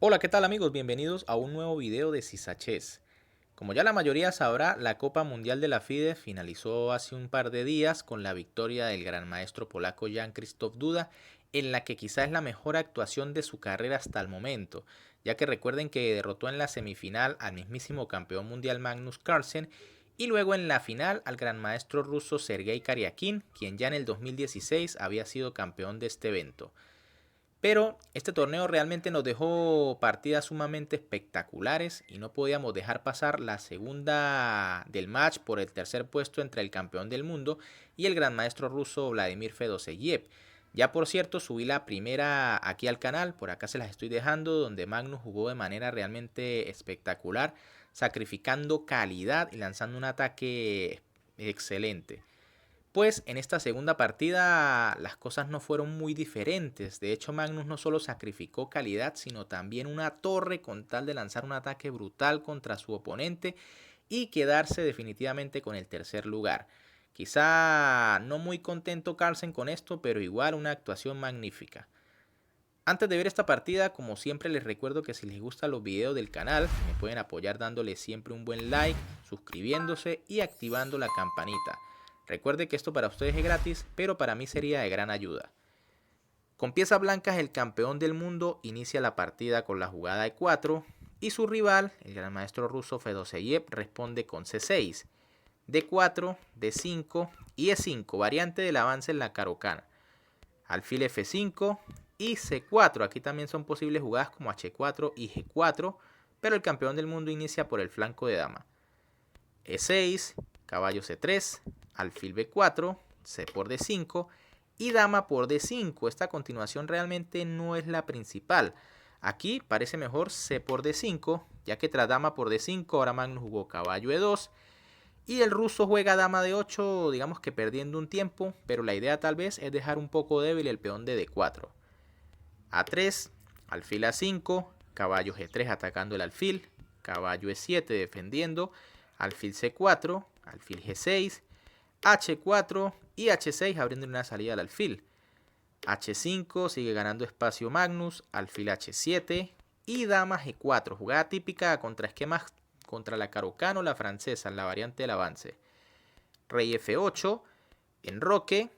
Hola, ¿qué tal amigos? Bienvenidos a un nuevo video de Sisachess. Como ya la mayoría sabrá, la Copa Mundial de la FIDE finalizó hace un par de días con la victoria del gran maestro polaco Jan Krzysztof Duda, en la que quizás es la mejor actuación de su carrera hasta el momento, ya que recuerden que derrotó en la semifinal al mismísimo campeón mundial Magnus Carlsen y luego en la final al gran maestro ruso Sergei Karyakin, quien ya en el 2016 había sido campeón de este evento. Pero este torneo realmente nos dejó partidas sumamente espectaculares y no podíamos dejar pasar la segunda del match por el tercer puesto entre el campeón del mundo y el gran maestro ruso Vladimir Fedoseyev. Ya por cierto subí la primera aquí al canal, por acá se las estoy dejando, donde Magnus jugó de manera realmente espectacular, sacrificando calidad y lanzando un ataque excelente. Pues en esta segunda partida las cosas no fueron muy diferentes. De hecho, Magnus no solo sacrificó calidad, sino también una torre con tal de lanzar un ataque brutal contra su oponente y quedarse definitivamente con el tercer lugar. Quizá no muy contento Carlsen con esto, pero igual una actuación magnífica. Antes de ver esta partida, como siempre les recuerdo que si les gustan los videos del canal, me pueden apoyar dándole siempre un buen like, suscribiéndose y activando la campanita. Recuerde que esto para ustedes es gratis, pero para mí sería de gran ayuda. Con piezas blancas, el campeón del mundo inicia la partida con la jugada de 4 y su rival, el gran maestro ruso Fedoseyev, responde con C6, D4, D5 y E5, variante del avance en la Caro-Kann. Alfil F5 y C4. Aquí también son posibles jugadas como H4 y G4, pero el campeón del mundo inicia por el flanco de dama. E6, caballo C3, alfil B4, C por D5 y dama por D5. Esta continuación realmente no es la principal. Aquí parece mejor C por D5, ya que tras dama por D5 ahora Magnus jugó caballo E2 y el ruso juega dama de 8, digamos que perdiendo un tiempo, pero la idea tal vez es dejar un poco débil el peón de D4. A3, alfil A5, caballo G3 atacando el alfil, caballo E7 defendiendo, alfil C4, alfil G6, H4 y H6 abriendo una salida al alfil. H5 sigue ganando espacio Magnus, alfil H7 y dama G4, jugada típica contra esquemas contra la Caro-Kann o la francesa en la variante del avance. Rey F8, enroque,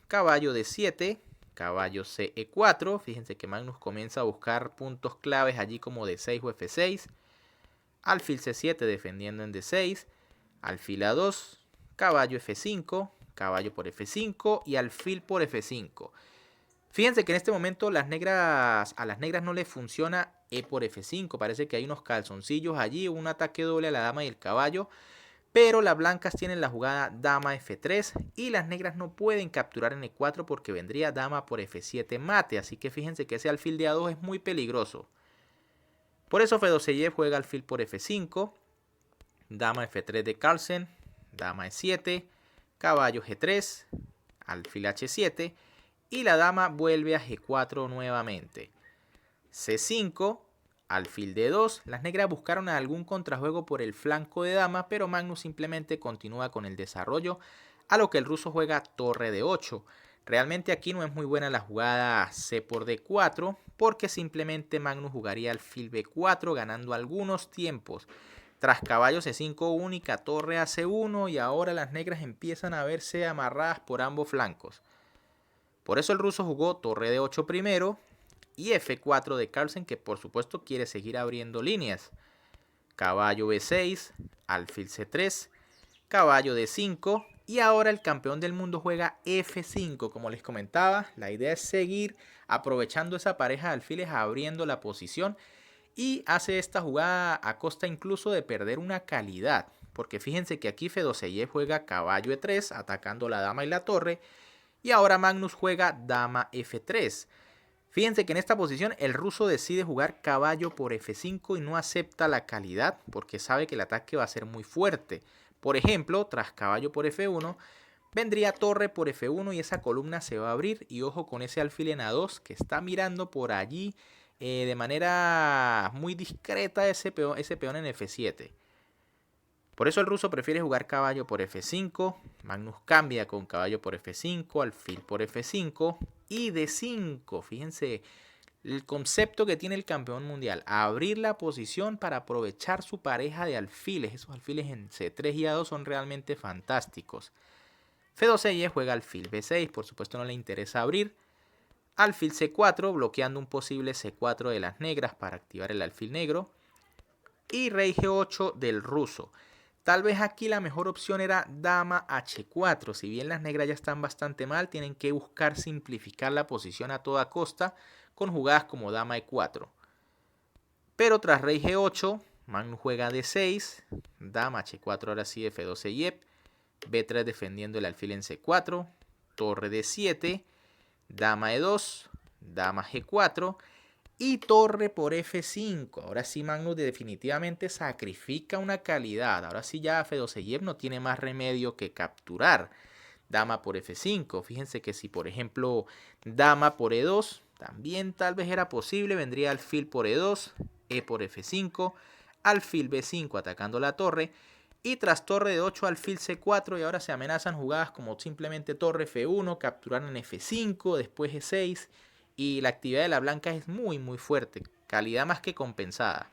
caballo D7, caballo CE4. Fíjense que Magnus comienza a buscar puntos claves allí como D6 o F6. Alfil C7 defendiendo en D6. Alfil A2, caballo F5, caballo por F5 y alfil por F5. Fíjense que en este momento a las negras no les funciona E por F5. Parece que hay unos calzoncillos allí, un ataque doble a la dama y el caballo. Pero las blancas tienen la jugada dama F3 y las negras no pueden capturar en E4 porque vendría dama por F7 mate. Así que fíjense que ese alfil de A2 es muy peligroso. Por eso Fedoseyev juega alfil por F5, dama F3 de Carlsen, dama E7, caballo G3, alfil H7 y la dama vuelve a G4 nuevamente. C5, alfil D2. Las negras buscaron algún contrajuego por el flanco de dama, pero Magnus simplemente continúa con el desarrollo, a lo que el ruso juega torre D8. Realmente aquí no es muy buena la jugada C por D4, porque simplemente Magnus jugaría alfil B4 ganando algunos tiempos. Tras caballo C5 única, torre a C1 y ahora las negras empiezan a verse amarradas por ambos flancos. Por eso el ruso jugó torre D8 primero y F4 de Carlsen, que por supuesto quiere seguir abriendo líneas. Caballo B6, alfil C3, caballo D5 y ahora el campeón del mundo juega F5. Como les comentaba, la idea es seguir aprovechando esa pareja de alfiles abriendo la posición y hace esta jugada a costa incluso de perder una calidad. Porque fíjense que aquí Fedoseyev juega caballo E3 atacando la dama y la torre y ahora Magnus juega dama F3. Fíjense que en esta posición el ruso decide jugar caballo por F5 y no acepta la calidad porque sabe que el ataque va a ser muy fuerte. Por ejemplo, tras caballo por F1, vendría torre por F1 y esa columna se va a abrir. Y ojo con ese alfil en A2 que está mirando por allí de manera muy discreta ese peón en F7. Por eso el ruso prefiere jugar caballo por F5, Magnus cambia con caballo por F5, alfil por F5 y D5. Fíjense El concepto que tiene el campeón mundial, abrir la posición para aprovechar su pareja de alfiles. Esos alfiles en C3 y A2 son realmente fantásticos. F12Y juega alfil B6, por supuesto no le interesa abrir. Alfil C4, bloqueando un posible C4 de las negras para activar el alfil negro. Y rey G8 del ruso. Tal vez aquí la mejor opción era dama H4. Si bien las negras ya están bastante mal, tienen que buscar simplificar la posición a toda costa con jugadas como dama E4. Pero tras rey G8, Magnus juega D6, dama H4 ahora sí F12Y, B3 defendiendo el alfil en C4, torre D7, dama E2, dama G4 y torre por F5. Ahora sí Magnus definitivamente sacrifica una calidad. Ahora sí ya F12Y no tiene más remedio que capturar. Dama por F5. Fíjense que si por ejemplo dama por E2, también tal vez era posible. Vendría alfil por E2, E por F5, alfil B5 atacando la torre. Y tras torre de 8 alfil C4 y ahora se amenazan jugadas como simplemente torre F1, capturar en F5, después G6 y la actividad de la blanca es muy fuerte, calidad más que compensada.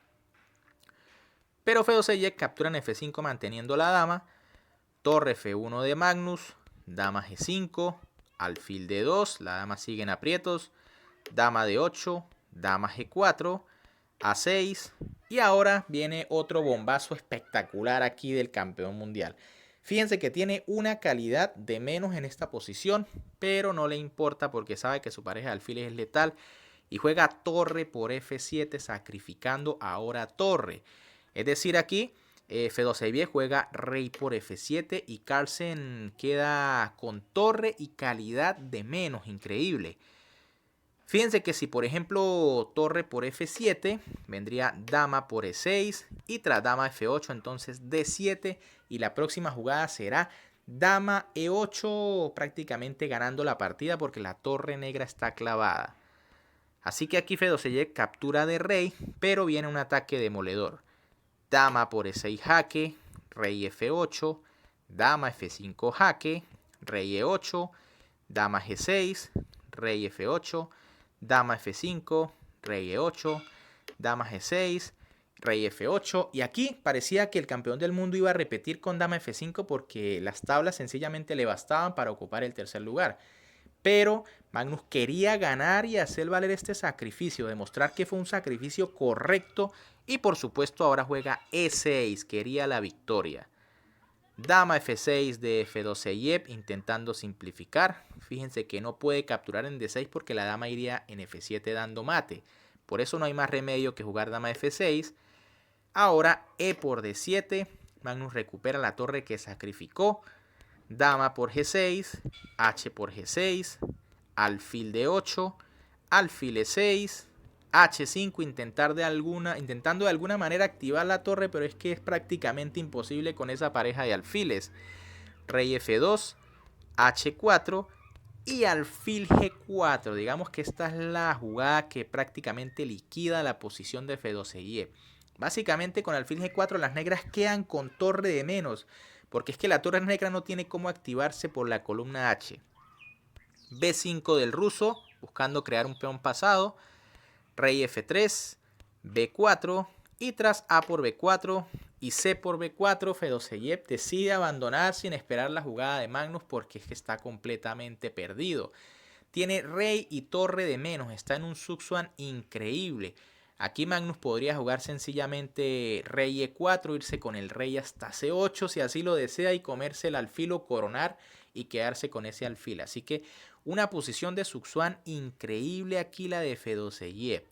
Pero F12Y captura en F5 manteniendo la dama, torre F1 de Magnus, dama G5, alfil D2, la dama sigue en aprietos, dama D8, dama G4, A6 y ahora viene otro bombazo espectacular aquí del campeón mundial. Fíjense que tiene una calidad de menos en esta posición, pero no le importa porque sabe que su pareja de alfiles es letal y juega torre por F7 sacrificando ahora torre. Es decir, aquí F12Y juega rey por F7 y Carlsen queda con torre y calidad de menos, increíble. Fíjense que si por ejemplo torre por F7 vendría dama por E6 y tras dama F8 entonces D7 y la próxima jugada será dama E8 prácticamente ganando la partida porque la torre negra está clavada. Así que aquí F12Y captura de rey pero viene un ataque demoledor. Dama por E6 jaque, rey F8, dama F5 jaque, rey E8, dama G6, rey F8, dama F5, rey E8, dama G6, rey F8 y aquí parecía que el campeón del mundo iba a repetir con dama F5 porque las tablas sencillamente le bastaban para ocupar el tercer lugar. Pero Magnus quería ganar y hacer valer este sacrificio, demostrar que fue un sacrificio correcto y por supuesto ahora juega E6, quería la victoria. Dama F6 de F12Y intentando simplificar. Fíjense que no puede capturar en D6 porque la dama iría en F7 dando mate. Por eso no hay más remedio que jugar dama F6. Ahora E por D7. Magnus recupera la torre que sacrificó. Dama por G6. H por G6. Alfil D8. Alfil E6. H5 intentando de alguna manera activar la torre, pero es que es prácticamente imposible con esa pareja de alfiles. Rey F2, H4 y alfil G4. Digamos que esta es la jugada que prácticamente liquida la posición de F12Y. Básicamente con alfil G4 las negras quedan con torre de menos, porque es que la torre negra no tiene cómo activarse por la columna H. B5 del ruso, buscando crear un peón pasado. Rey F3, B4 y tras A por B4 y C por B4, F12Y decide abandonar sin esperar la jugada de Magnus porque es que está completamente perdido. Tiene rey y torre de menos, está en un Zugzwang increíble. Aquí Magnus podría jugar sencillamente rey E4, irse con el rey hasta C8 si así lo desea y comerse el alfil o coronar y quedarse con ese alfil. Así que una posición de Zugzwang increíble aquí la de F12Y.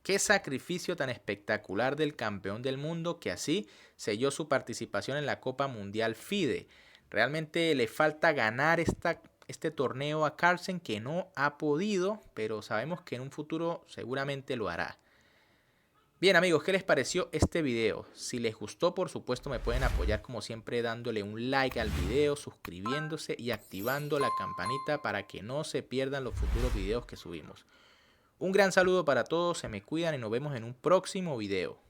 Qué sacrificio tan espectacular del campeón del mundo que así selló su participación en la Copa Mundial FIDE. Realmente le falta ganar este torneo a Carlsen que no ha podido, pero sabemos que en un futuro seguramente lo hará. Bien amigos, ¿qué les pareció este video? Si les gustó, por supuesto me pueden apoyar como siempre dándole un like al video, suscribiéndose y activando la campanita para que no se pierdan los futuros videos que subimos. Un gran saludo para todos, se me cuidan y nos vemos en un próximo video.